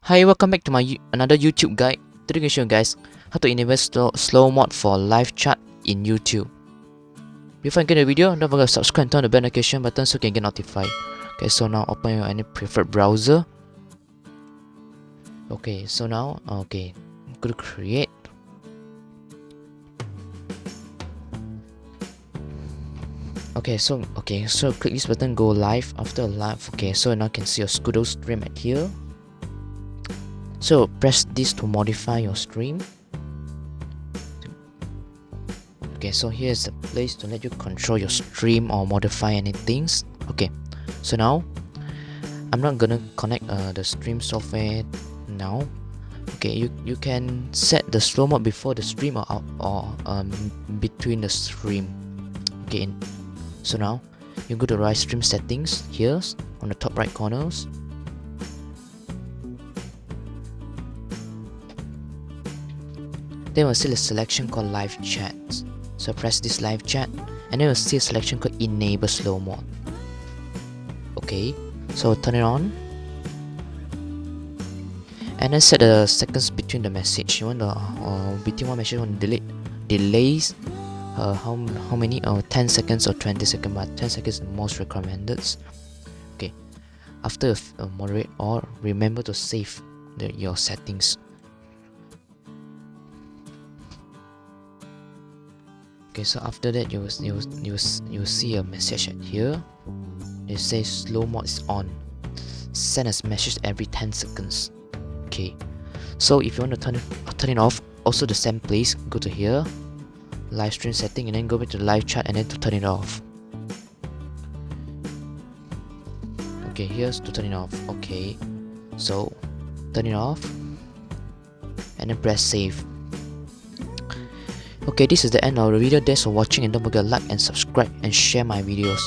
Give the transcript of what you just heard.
Hi, welcome back to my another YouTube guide. Today I'm going to show you guys how to enable slow mode for live chat in YouTube. Before I get the video, don't forget to subscribe and turn on the bell notification button so you can get notified. Okay, so now open your any preferred browser. Okay, so now go to create. So click this button, go live. After live, so now you can see your Scudo stream at here. So press this to modify your stream. Okay, so here's the place to let you control your stream or modify anything. Okay, so now I'm not gonna connect the stream software now. Okay, you can set the slow mode before the stream or between the stream. Okay, so now you go to live stream settings here on the top right corners. Then we'll see a selection called live chat. So press this live chat and then we'll see a selection called enable slow mode. Okay, so turn it on and then set the seconds between the message. You want the between one message you want to delete delays how many 10 seconds or 20 seconds, but 10 seconds is the most recommended. Okay, after moderate or remember to save your settings. Okay, so after that you will see a message at here. It says slow mode is on. Send a message every 10 seconds. Okay, so if you want to turn it off, also the same place, go to here, live stream setting, and then go back to the live chat and then to turn it off. Okay, here's to turn it off. Okay, so turn it off and then press save. Okay, this is the end of the video. Thanks for watching and don't forget to like and subscribe and share my videos.